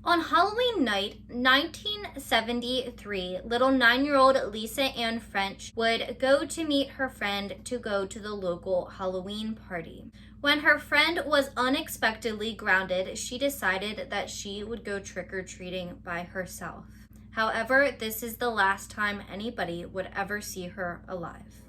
On Halloween night, 1973, little 9-year-old Lisa Ann French would go to meet her friend to go to the local Halloween party. When her friend was unexpectedly grounded, she decided that she would go trick-or-treating by herself. However, this is the last time anybody would ever see her alive.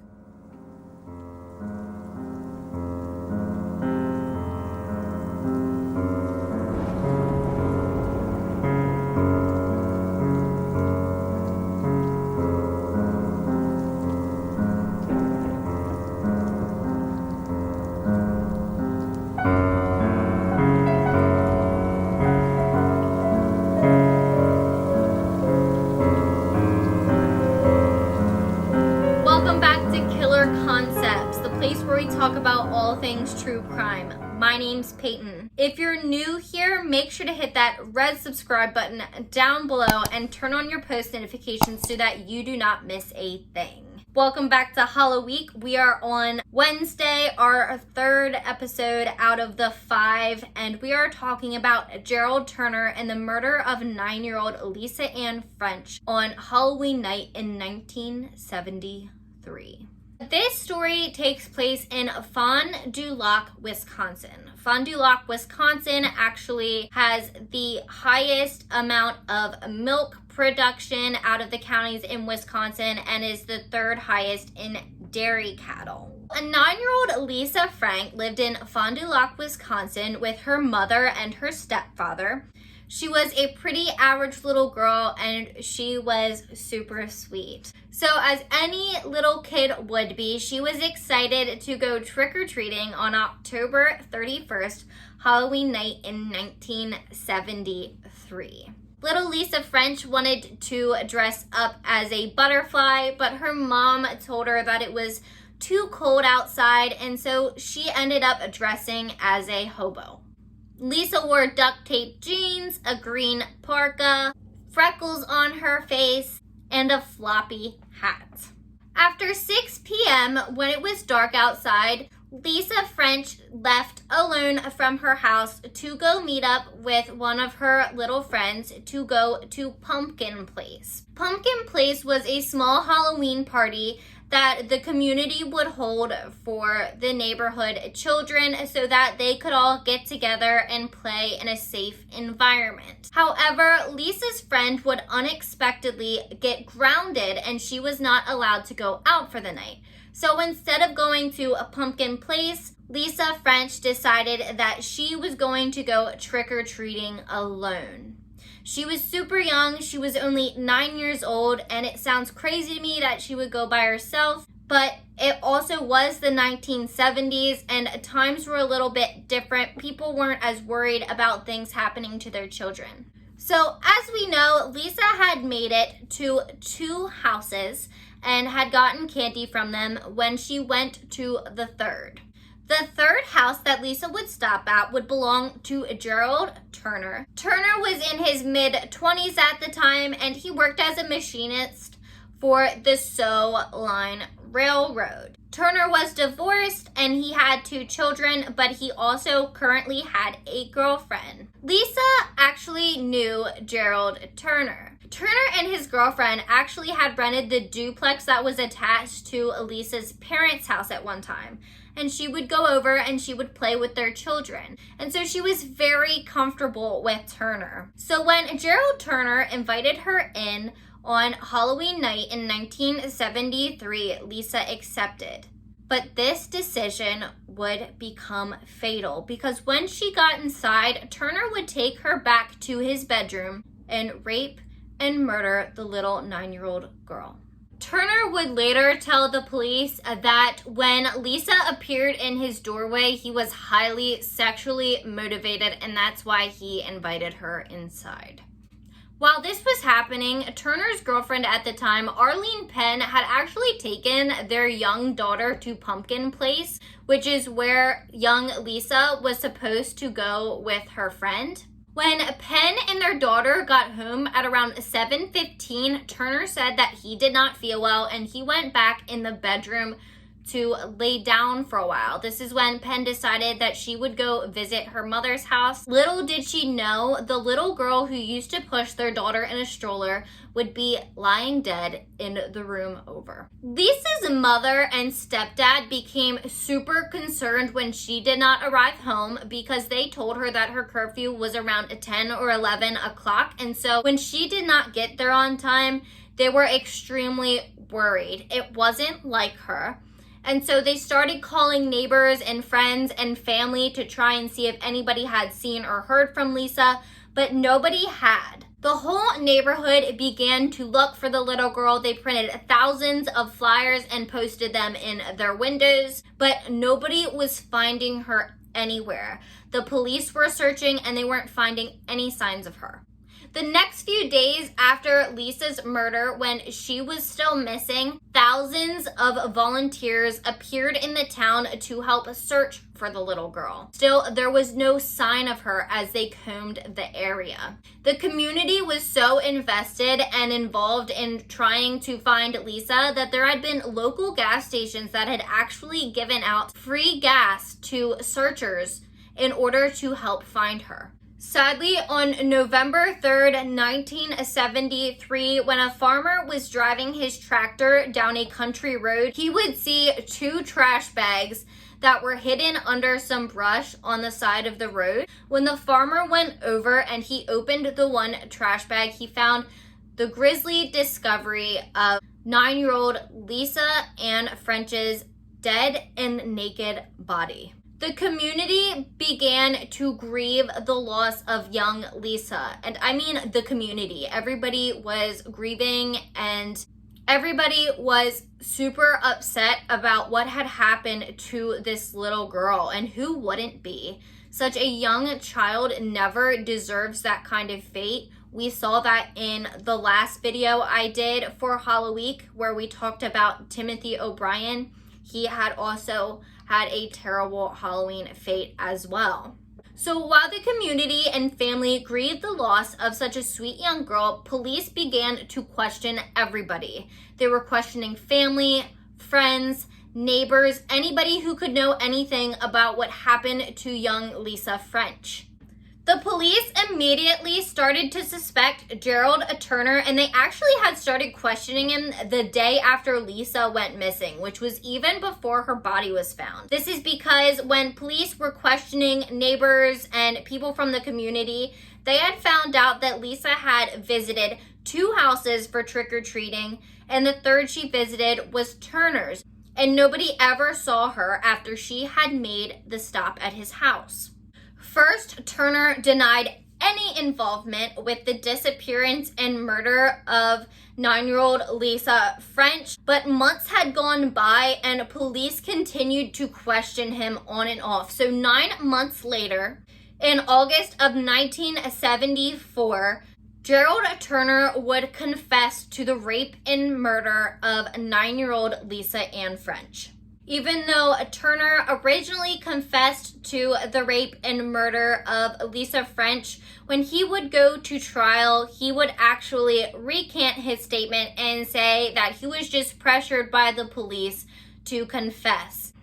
Where we talk about all things true crime. My name's Peyton. If you're new here, make sure to hit that red subscribe button down below and turn on your post notifications so that you do not miss a thing. Welcome back to Halloweek. We are on Wednesday, our third episode out of the 5, and we are talking about Gerald Turner and the murder of 9-year-old Lisa Ann French on Halloween night in 1973. This story takes place in Fond du Lac, Wisconsin. Fond du Lac, Wisconsin actually has the highest amount of milk production out of the counties in Wisconsin and is the third highest in dairy cattle. A 9-year-old Lisa Frank lived in Fond du Lac, Wisconsin with her mother and her stepfather. She was a pretty average little girl and she was super sweet. So as any little kid would be, she was excited to go trick-or-treating on October 31st, Halloween night in 1973. Little Lisa French wanted to dress up as a butterfly, but her mom told her that it was too cold outside, and so she ended up dressing as a hobo. Lisa wore duct tape jeans, a green parka, freckles on her face, and a floppy hat. After 6 p.m., when it was dark outside, Lisa French left alone from her house to go meet up with one of her little friends to go to Pumpkin Place. Pumpkin Place was a small Halloween party that the community would hold for the neighborhood children so that they could all get together and play in a safe environment. However, Lisa's friend would unexpectedly get grounded and she was not allowed to go out for the night. So instead of going to a Pumpkin Place, Lisa French decided that she was going to go trick-or-treating alone. She was super young, she was only 9 years old, and it sounds crazy to me that she would go by herself, but it also was the 1970s and times were a little bit different. People weren't as worried about things happening to their children. So as we know, Lisa had made it to 2 houses and had gotten candy from them when she went to the third. The third house that Lisa would stop at would belong to Gerald Turner. Turner was in his mid-20s at the time, and he worked as a machinist for the Soo Line Railroad. Turner was divorced, and he had 2 children, but he also currently had a girlfriend. Lisa actually knew Gerald Turner. Turner and his girlfriend actually had rented the duplex that was attached to Lisa's parents' house at one time. And she would go over and she would play with their children. And so she was very comfortable with Turner. So when Gerald Turner invited her in on Halloween night in 1973, Lisa accepted. But this decision would become fatal because when she got inside, Turner would take her back to his bedroom and rape and murder the little 9-year-old girl. Turner would later tell the police that when Lisa appeared in his doorway, he was highly sexually motivated, and that's why he invited her inside. While this was happening, Turner's girlfriend at the time, Arlene Penn, had actually taken their young daughter to Pumpkin Place, which is where young Lisa was supposed to go with her friend. When Penn and their daughter got home at around 7:15, Turner said that he did not feel well and he went back in the bedroom to lay down for a while. This is when Penn decided that she would go visit her mother's house. Little did she know, the little girl who used to push their daughter in a stroller would be lying dead in the room over. Lisa's mother and stepdad became super concerned when she did not arrive home because they told her that her curfew was around 10 or 11 o'clock. And so when she did not get there on time, they were extremely worried. It wasn't like her. And so they started calling neighbors and friends and family to try and see if anybody had seen or heard from Lisa, but nobody had. The whole neighborhood began to look for the little girl. They printed thousands of flyers and posted them in their windows, but nobody was finding her anywhere. The police were searching and they weren't finding any signs of her. The next few days after Lisa's murder, when she was still missing, thousands of volunteers appeared in the town to help search for the little girl. Still, there was no sign of her as they combed the area. The community was so invested and involved in trying to find Lisa that there had been local gas stations that had actually given out free gas to searchers in order to help find her. Sadly, on November 3rd, 1973, when a farmer was driving his tractor down a country road, he would see two trash bags that were hidden under some brush on the side of the road. When the farmer went over and he opened the one trash bag, he found the grisly discovery of 9-year-old Lisa Ann French's dead and naked body. The community began to grieve the loss of young Lisa. And I mean the community. Everybody was grieving and everybody was super upset about what had happened to this little girl. And who wouldn't be? Such a young child never deserves that kind of fate. We saw that in the last video I did for Halloweek, where we talked about Timothy O'Brien. He had also had a terrible Halloween fate as well. So while the community and family grieved the loss of such a sweet young girl, police began to question everybody. They were questioning family, friends, neighbors, anybody who could know anything about what happened to young Lisa French. The police immediately started to suspect Gerald Turner, and they actually had started questioning him the day after Lisa went missing, which was even before her body was found. This is because when police were questioning neighbors and people from the community, they had found out that Lisa had visited 2 houses for trick-or-treating, and the third she visited was Turner's, and nobody ever saw her after she had made the stop at his house. First, Turner denied any involvement with the disappearance and murder of 9-year-old Lisa French, but months had gone by and police continued to question him on and off. So 9 months later, in August of 1974, Gerald Turner would confess to the rape and murder of 9-year-old Lisa Ann French. Even though Turner originally confessed to the rape and murder of Lisa French, when he would go to trial, he would actually recant his statement and say that he was just pressured by the police to confess.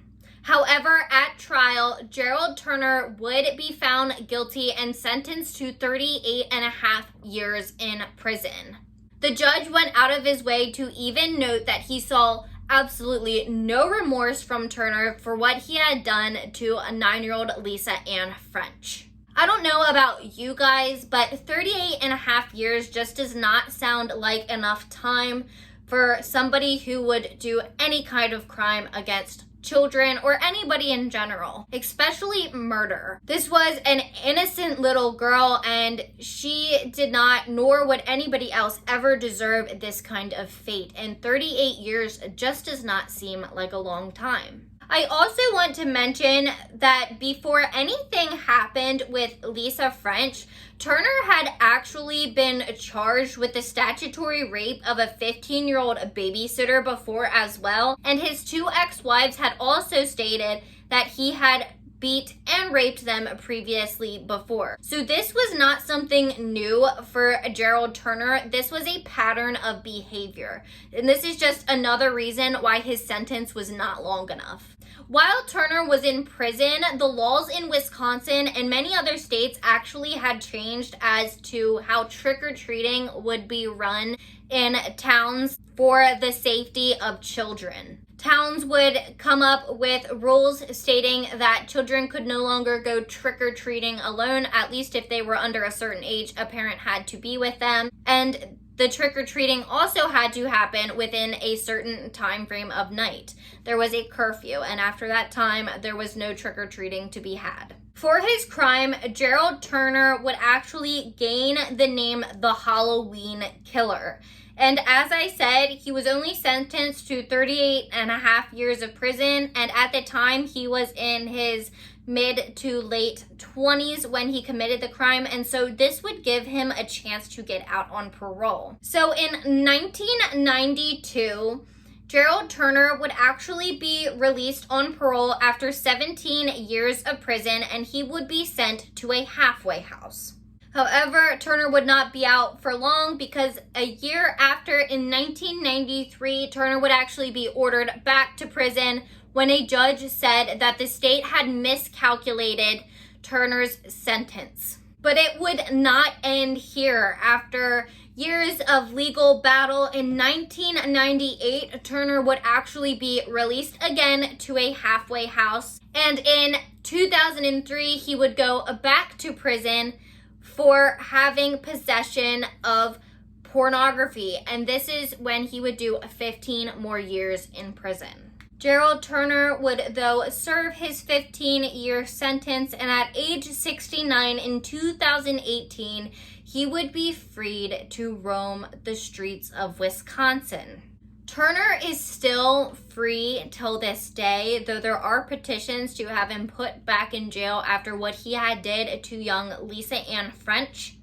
However, at trial, Gerald Turner would be found guilty and sentenced to 38.5 years in prison. The judge went out of his way to even note that he saw absolutely no remorse from Turner for what he had done to a 9-year-old Lisa Ann French. I don't know about you guys, but 38.5 years just does not sound like enough time for somebody who would do any kind of crime against children or anybody in general, especially murder. This was an innocent little girl and she did not, nor would anybody else ever deserve this kind of fate. And 38 years just does not seem like a long time. I also want to mention that before anything happened with Lisa French, Turner had actually been charged with the statutory rape of a 15-year-old babysitter before as well. And his 2 ex-wives had also stated that he had beat, and raped them previously before. So this was not something new for Gerald Turner. This was a pattern of behavior. And this is just another reason why his sentence was not long enough. While Turner was in prison, the laws in Wisconsin and many other states actually had changed as to how trick-or-treating would be run in towns for the safety of children. Towns would come up with rules stating that children could no longer go trick-or-treating alone, at least if they were under a certain age, a parent had to be with them. And the trick-or-treating also had to happen within a certain time frame of night. There was a curfew, and after that time, there was no trick-or-treating to be had. For his crime, Gerald Turner would actually gain the name the Halloween Killer. And as I said, he was only sentenced to 38 and a half years of prison. And at the time, he was in his mid to late 20s when he committed the crime. And so this would give him a chance to get out on parole. So in 1992, Gerald Turner would actually be released on parole after 17 years of prison, and he would be sent to a halfway house. However, Turner would not be out for long because a year after, in 1993, Turner would actually be ordered back to prison when a judge said that the state had miscalculated Turner's sentence. But it would not end here. After years of legal battle, in 1998, Turner would actually be released again to a halfway house. And in 2003, he would go back to prison for having possession of pornography. And this is when he would do 15 more years in prison. Gerald Turner would, though, serve his 15-year sentence, and at age 69 in 2018, he would be freed to roam the streets of Wisconsin. Turner is still free till this day, though there are petitions to have him put back in jail after what he had did to young Lisa Ann French.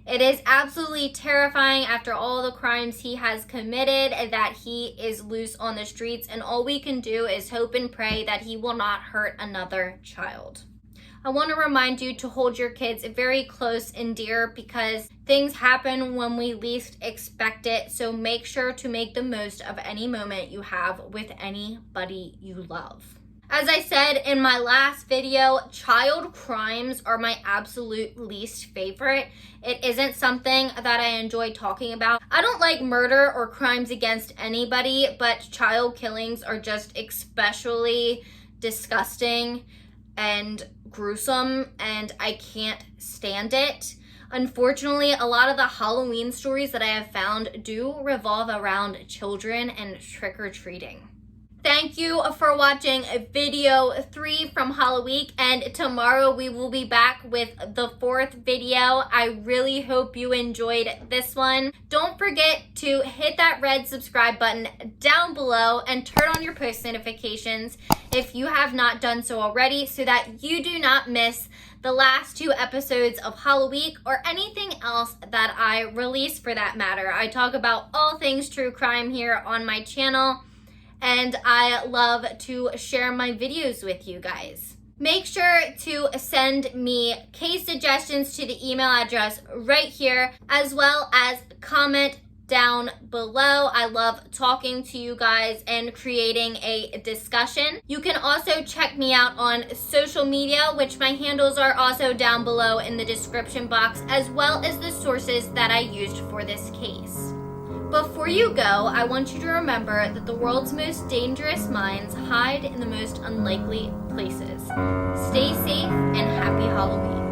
It is absolutely terrifying after all the crimes he has committed that he is loose on the streets, and all we can do is hope and pray that he will not hurt another child. I want to remind you to hold your kids very close and dear because things happen when we least expect it. So make sure to make the most of any moment you have with anybody you love. As I said in my last video, child crimes are my absolute least favorite. It isn't something that I enjoy talking about. I don't like murder or crimes against anybody, but child killings are just especially disgusting and gruesome, and I can't stand it. Unfortunately, a lot of the Halloween stories that I have found do revolve around children and trick-or-treating. Thank you for watching video 3 from Halloweek, and tomorrow we will be back with the 4th video. I really hope you enjoyed this one. Don't forget to hit that red subscribe button down below and turn on your post notifications if you have not done so already, so that you do not miss the last 2 episodes of Halloweek or anything else that I release for that matter. I talk about all things true crime here on my channel, and I love to share my videos with you guys. Make sure to send me case suggestions to the email address right here, as well as comment down below. I love talking to you guys and creating a discussion. You can also check me out on social media, which my handles are also down below in the description box, as well as the sources that I used for this case. Before you go, I want you to remember that the world's most dangerous minds hide in the most unlikely places. Stay safe and happy Halloween.